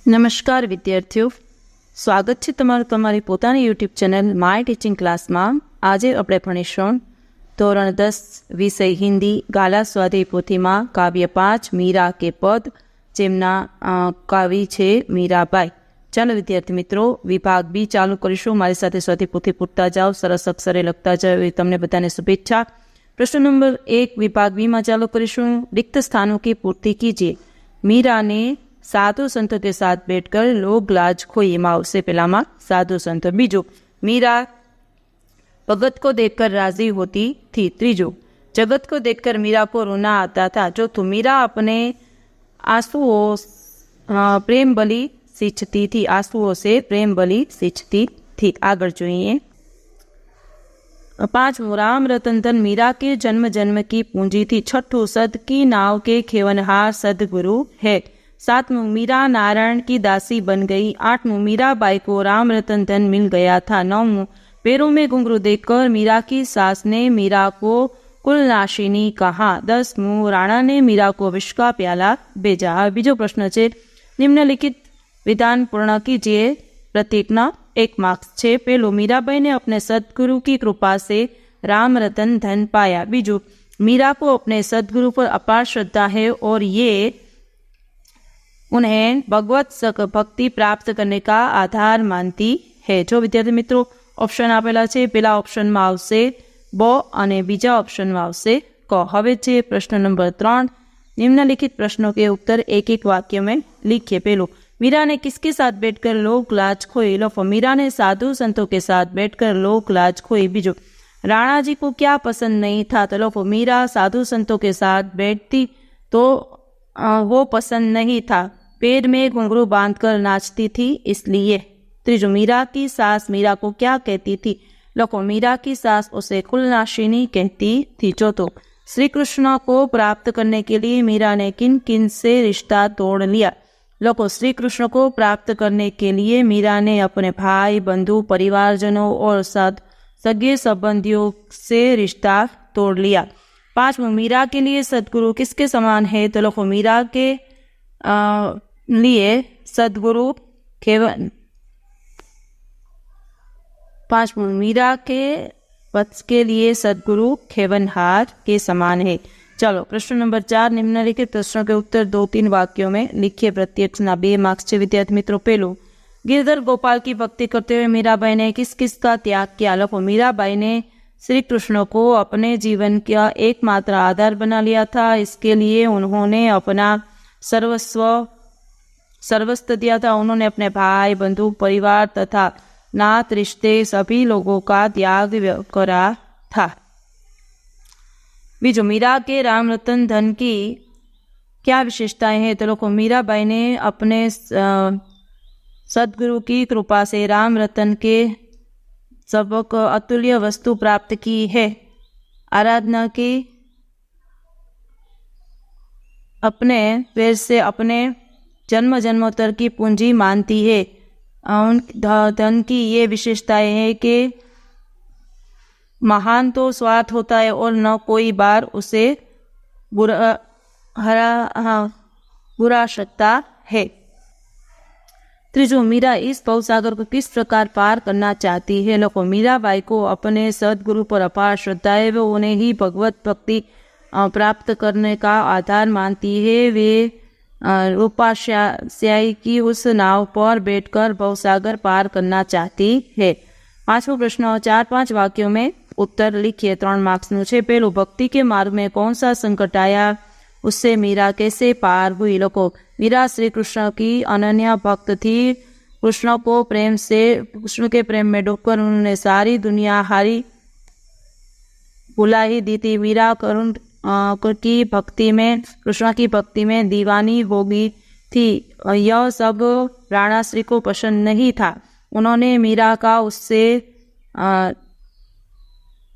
નમસ્કાર વિદ્યાર્થીઓ, સ્વાગત છે તમારું તમારી પોતાની યુટ્યુબ ચેનલ માય ટીચિંગ ક્લાસમાં। આજે આપણે ભણીશું ધોરણ 10 વિષય હિન્દી ગાલા સ્વાધ્યાય પોથીમાં કાવ્ય 5 મીરા કે પદ, જેમના કવિ છે મીરાબાઈ। ચાલો વિદ્યાર્થી મિત્રો, વિભાગ બી ચાલુ કરીશું। મારી સાથે સ્વાધ્યાય પોથી પૂરતા જાઓ, સરસ અક્ષરે લખતા જાઓ, એવી તમને બધાને શુભેચ્છા। પ્રશ્ન નંબર 1 વિભાગ બી માં ચાલુ કરીશું। रिक्त स्थानों की पूर्ति कीजिए। मीरा ने साधु संतों के साथ बैठकर लोग लाज खोई। माँ से पहला माँ साधु संत। बीजो, मीरा भगत को देखकर राजी होती थी। त्रीजो, जगत को देखकर मीरा को रोना आता था। चौथो, मीरा अपने आंसुओं प्रेम बलि सींचती थी। आंसुओं से प्रेम बलि सींचती थी। आगे જોઈએ। 5, राम रतन धन मीरा के जन्म जन्म की पूंजी थी। 6, सद की नाव के खेवनहार सदगुरु है। 7, मीरा नारायण की दासी बन गई। 8, मीराबाई को राम रतन धन मिल गया था। 9, पैरों में घुंघरू देखकर मीरा की सास ने मीरा को कुलनाशिनी कहा। 10, राणा ने मीरा को विष का प्याला भेजा। बीजो प्रश्न है, निम्नलिखित विधान पूर्ण कीजिए। प्रत्येकना 1 मार्क्स है। पहलो, मीराबाई ने अपने सदगुरु की कृपा से राम रतन धन पाया। बीजो, मीरा को अपने सदगुरु पर अपार श्रद्धा है और ये उन्हें भगवत भक्ति प्राप्त करने का आधार मानती है। जो विद्यार्थी मित्रों ऑप्शन आपेला है, पहला ऑप्शन में आवशे ब और बीजा ऑप्शन में आवशे क। हवे छे प्रश्न नंबर 3। निम्नलिखित प्रश्नों के उत्तर एक एक वाक्य में लिखिए। पहलो, मीरा ने किसके साथ बैठकर लोक लाज खोई। लफो, मीरा ने साधु संतों के साथ बैठकर लोक लाज खोई। बीजो, राणा जी को क्या पसंद नहीं था। तो लफो, मीरा साधु संतों के साथ बैठती तो वो पसंद नहीं था। पैर में घुंघरू बांधकर नाचती थी इसलिए। त्रीजो, मीरा की सास मीरा को क्या कहती थी। लखो, मीरा की सास उसे कुलनाशिनी कहती थी। चौथो, श्री कृष्ण को प्राप्त करने के लिए मीरा ने किन किन से रिश्ता तोड़ लिया। लखो, श्री कृष्ण को प्राप्त करने के लिए मीरा ने अपने भाई बंधु परिवारजनों और सगे संबंधियों से रिश्ता तोड़ लिया। 5, मीरा के लिए सदगुरु किसके समान है। तो लखो, मीरा के लिए सदगुरु खेवन। 5, मीरा के वत्स के लिए सदगुरु खेवनहार के समान है। चलो प्रश्न नंबर 4। निम्नलिखित प्रश्नों के उत्तर 2-3 वाक्यों में लिखिए। प्रत्येक ना 2 मार्क्स है। विद्यार्थी मित्रों, पहलू, गिरधर गोपाल की भक्ति करते हुए मीराबाई ने किस किस का त्याग किया। लखो, मीराबाई ने श्री कृष्ण को अपने जीवन का एकमात्र आधार बना लिया था। इसके लिए उन्होंने अपना सर्वस्व दिया था। उन्होंने अपने भाई बंधु परिवार तथा नात रिश्ते सभी लोगों का त्याग करा था। बीजो, मीरा के राम रतन धन की क्या विशेषताएं हैं। तो लोगों, मीराबाई ने अपने सदगुरु की कृपा से राम रतन के सबक अतुल्य वस्तु प्राप्त की है। आराधना की अपने पैर से अपने जन्म जन्मोत्तर की पूंजी मानती है। धन की ये विशेषताएं है कि महान तो स्वार्थ होता है और न कोई बार उसे बुरा सकता है। त्रीजो, मीरा इस भवसागर को किस प्रकार पार करना चाहती है। लोगों, मीराबाई को अपने सदगुरु पर अपार श्रद्धा है। वो उन्हें ही भगवत भक्ति प्राप्त करने का आधार मानती है। वे रूपाश्याई की उस नाव पर बैठकर भवसागर पार करना चाहती है। 5वां प्रश्न 4-5 वाक्यों में उत्तर लिखिए। 3 मार्क्स नो छे। पहलू, भक्ति के मार्ग में कौन सा संकट आया, उससे मीरा कैसे पार हुई। लोगों, मीरा श्री कृष्ण की अनन्य भक्त थी। कृष्ण के प्रेम में डूबकर उन्होंने सारी दुनिया हारी भुला ही दी थी। मीरा की भक्ति में कृष्ण की भक्ति में दीवानी हो गई थी। यह सब राणा श्री को पसंद नहीं था। उन्होंने मीरा का उससे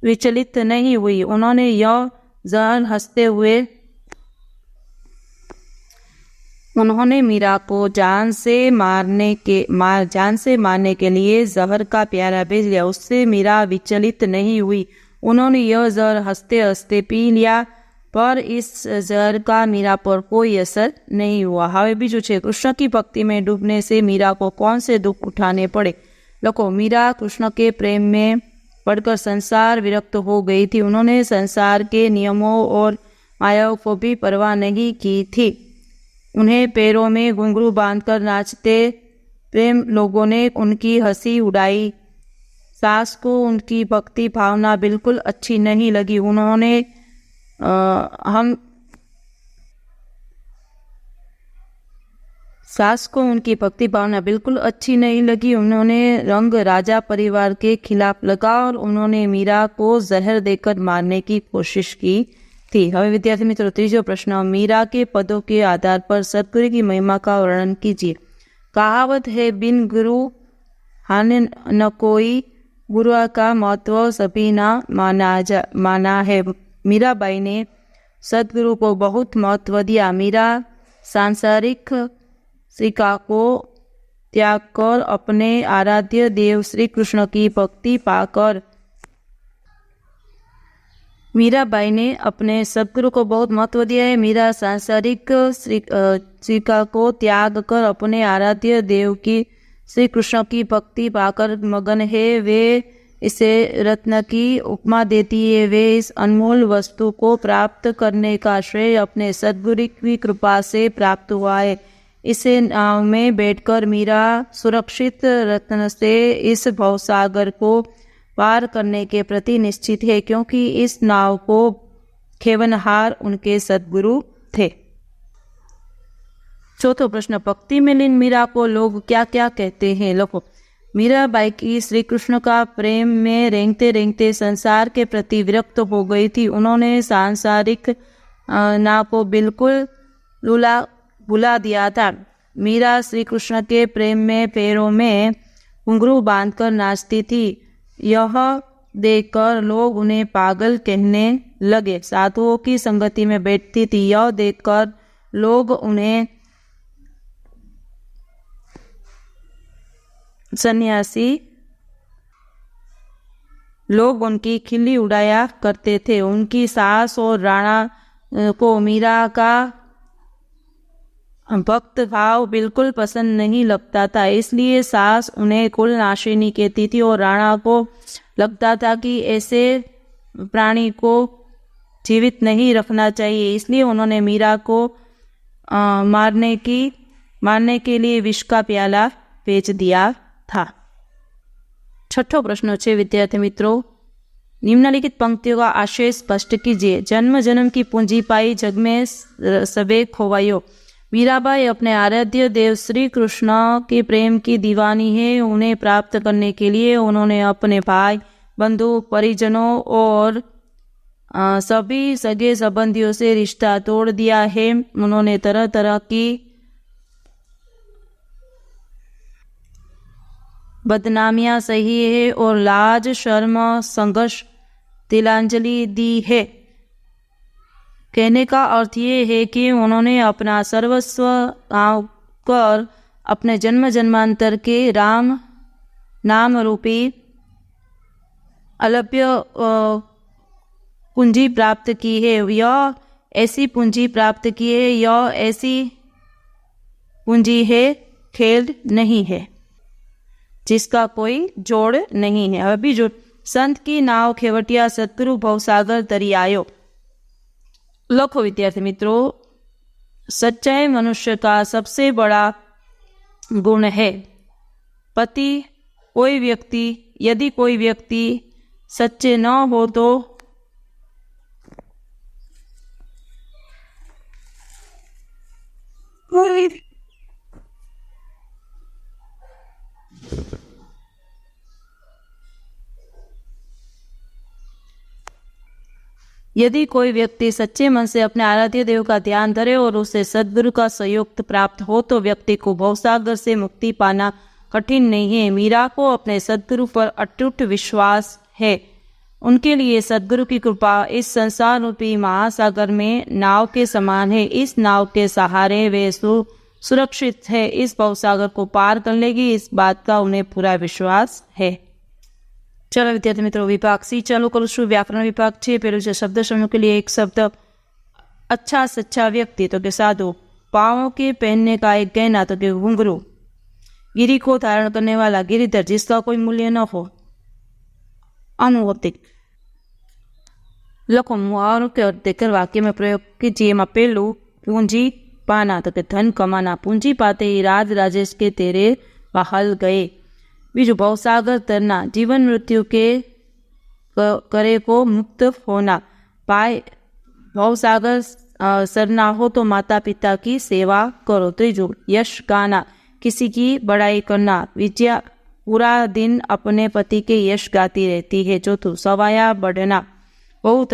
विचलित नहीं हुई। उन्होंने यह जहर हंसते हुए उन्होंने मीरा को जान से मारने के लिए जहर का प्याला भेज लिया। उससे मीरा विचलित नहीं हुई। उन्होंने यह जहर हंसते हंसते पी लिया। पर इस जहर का मीरा पर कोई असर नहीं हुआ। हवे बीजू छे, कृष्ण की भक्ति में डूबने से मीरा को कौन से दुख उठाने पड़े। लखो, मीरा कृष्ण के प्रेम में पढ़कर संसार विरक्त हो गई थी। उन्होंने संसार के नियमों और मायाओं को भी परवाह नहीं की थी। उन्हें पैरों में घुंघरू बांधकर नाचते प्रेम लोगों ने उनकी हंसी उड़ाई। सास को उनकी भक्ति भावना बिल्कुल अच्छी नहीं लगी। उन्होंने सास को उनकी भक्ति भावना बिल्कुल अच्छी नहीं लगी। उन्होंने रंग राजा परिवार के खिलाफ लगा और उन्होंने मीरा को जहर देकर मारने की कोशिश की थी। हवे विद्यार्थी मित्रों, तीजो प्रश्न, मीरा के पदों के आधार पर सतगुरु की महिमा का वर्णन कीजिए। कहावत है, बिन गुरु हानि न कोई, गुरु का महत्व सभी ना माना है। मीराबाई ने सतगुरु को बहुत महत्व दिया। मीरा सांसारिक श्रीका को त्याग कर अपने आराध्य देव श्री कृष्ण की भक्ति पाकर मीराबाई ने अपने सतगुरु को बहुत महत्व दिया है। मीरा सांसारिक श्रीका को त्याग कर अपने आराध्य देव की श्री कृष्ण की भक्ति पाकर मगन है। वे इसे रत्न की उपमा देती है। वे इस अनमोल वस्तु को प्राप्त करने का श्रेय अपने सद्गुरु की कृपा से प्राप्त हुआ है। इसे नाव में बैठकर मीरा सुरक्षित रत्न से इस भवसागर को पार करने के प्रति निश्चित है, क्योंकि इस नाव को खेवनहार उनके सद्गुरु थे। चौथो प्रश्न, भक्ति में लीन मीरा को लोग क्या क्या कहते हैं। लोगों, मीराबाई की श्री कृष्ण का प्रेम में रेंगते रेंगते संसार के प्रति विरक्त हो गई थी। उन्होंने सांसारिक ना को बिल्कुल भुला दिया था। मीरा श्री कृष्ण के प्रेम में पैरों में घुंघरू बांधकर नाचती थी। यह देखकर लोग उन्हें पागल कहने लगे। साधुओं की संगति में बैठती थी। यह देखकर लोग उन्हें सन्यासी, लोग उनकी खिल्ली उड़ाया करते थे। उनकी सास और राणा को मीरा का भक्त भाव बिल्कुल पसंद नहीं लगता था, इसलिए सास उन्हें कुलनाशिनी कहती थी और राणा को लगता था कि ऐसे प्राणी को जीवित नहीं रखना चाहिए। इसलिए उन्होंने मीरा को मारने के लिए विष का प्याला बेच दिया था। छठो प्रश्न है विद्यार्थी मित्रों, निम्नलिखित पंक्तियों का आशय स्पष्ट कीजिए। जन्म जन्म की पूंजी पाई, जग में सबे खोवायो। मीराबाई अपने आराध्य देव श्री कृष्ण के प्रेम की दीवानी है। उन्हें प्राप्त करने के लिए उन्होंने अपने भाई, बंधु, परिजनों और सभी सगे संबंधियों से रिश्ता तोड़ दिया है। उन्होंने तरह तरह की बदनामियां सही है और लाज, शर्म, संघर्ष, तिलांजलि दी है। कहने का अर्थ ये है कि उन्होंने अपना सर्वस्व गांव कर अपने जन्म जन्मांतर के राम नाम रूपी अलभ्य पूंजी प्राप्त की है। यह ऐसी पूंजी प्राप्त की है, यह ऐसी पूंजी है, खेल नहीं है, जिसका कोई जोड़ नहीं है। अभी जो संत की नाव खेवटिया सतगुरु भवसागर तरी आयो। लखो विद्यार्थी मित्रों, सच्चाई मनुष्य का सबसे बड़ा गुण है। यदि कोई व्यक्ति सच्चे न हो तो यदि कोई व्यक्ति सच्चे मन से अपने आराध्य देव का ध्यान धरे और उसे सद्गुरु का सहयोग प्राप्त हो तो व्यक्ति को भवसागर से मुक्ति पाना कठिन नहीं है। मीरा को अपने सद्गुरु पर अटूट विश्वास है। उनके लिए सद्गुरु की कृपा इस संसार रूपी महासागर में नाव के समान है। इस नाव के सहारे वे सुरक्षित है। इस भवसागर को पार कर लेगी, इस बात का उन्हें पूरा विश्वास है। चलो विद्यार्थी मित्रों, विभाग सी चालू करूँ छू। व्याकरण विभाग है। पहलू है शब्द समूह के लिए एक शब्द अच्छा सच्चा व्यक्ति तो के साधु। पाँव के पहनने का एक गहना तो के घुंघरू। गिरी को धारण करने वाला गिरिधर जिसका कोई मूल्य न हो। अनुवतिक। लखो मुहावरों के अर्थ देकर वाक्य में प्रयोग कीजिए। में पहलू पूंजी पाना तो के धन कमाना। पूंजी पाते ही राज राजेश के तेरे बहाल गए। बीजू भवसागर तरना। जीवन मृत्यु के करे को मुक्त होना। पाए भवसागर सरना हो तो माता पिता की सेवा करो। त्रीजू यश गाना। किसी की बड़ाई करना। विद्या पूरा दिन अपने पति के यश गाती रहती है। चौथू सवाया बढ़ना। बहुत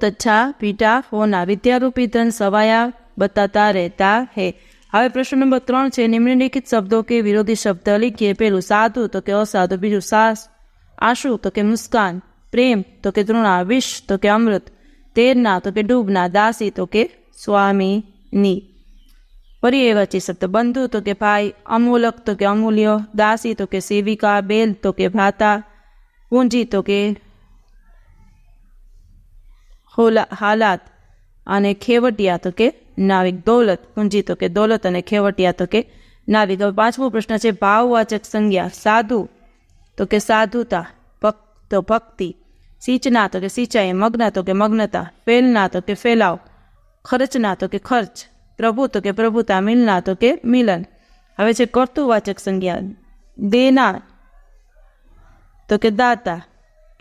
अच्छा बेटा होना। विद्यारूपी धन सवाया बताता रहता है। હવે પ્રશ્ન નંબર 3 છે। નિમ્નલિખિત શબ્દો કે વિરોધી શબ્દ લીખીએ। પહેલું સાધુ તો કે અસાધુ। બીજું આશુ તો કે મુસ્કાન। પ્રેમ તો કે તૃણા। વિષ તો કે અમૃત। તેરના તો કે ડૂબના। દાસી તો કે સ્વામીની। પર્યાયવાચી શબ્દ બંધુ તો કે ભાઈ। અમૂલક તો કે અમૂલ્ય। દાસી તો કે સેવિકા। બેલ તો કે ભાતા। પૂંજી તો કે હાલાત અને ખેવટિયા તો કે નાવિક। દौलत પૂંજી તો કે દौलत અને ખેવટિયા તો કે નાવિક। હવે પાંચમો પ્રશ્ન છે। ભાવવાચક સંજ્ઞા। સાધુ તો કે સાધુતા। ભક્ત તો ભક્તિ। સિંચના તો કે સિંચાઈ। મગ્ન તો કે મગ્નતા। ફેલના તો કે ફેલાવ। ખર્ચના તો કે ખર્ચ। પ્રભુ તો કે પ્રભુતા। મિલના તો કે મિલન। હવે છે કર્તુવાચક સંજ્ઞા। દેના તો કે દાતા।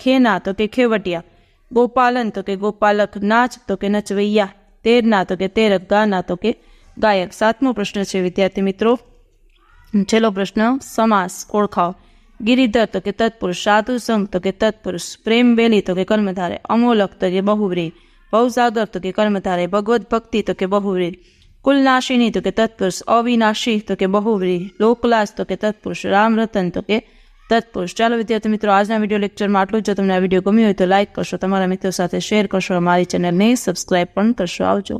ખેના તો કે ખેવટિયા। ગોપાલન તો કે ગોપાલક। નાચ તો કે નચવૈયા। તેરના તો કે તેરક। ગાના તો કે ગાયક। સાતમો પ્રશ્ન છે વિદ્યાર્થી મિત્રો। છેલ્લો પ્રશ્ન સમાસ ઓળખાવો। गिरिधर तो के तत्पुरुष। साधु संघ तो के तत्पुरुष। प्रेम बेली तो के कर्मधारे। अमोलक तो के बहुव्रीहि। भवसागर तो के कर्मधारे। भगवत भक्ति तो के बहुव्रीहि। कुलनाशिनी तो के तत्पुरुष। अविनाशी तो के बहुव्रीहि। लोकलास तो के तत्पुरुष। राम रतन तो के तत्पुरुष। ચાલો વિદ્યાર્થી મિત્રો આજના વિડીયો લેક્ચરમાં આટલું જ। જો તમને આ વિડીયો ગમ્યો હોય તો લાઇક કરશો, તમારા મિત્રો સાથે શેર કરશો, અમારી ચેનલને સબસ્ક્રાઇબ પણ કરશો। આવજો।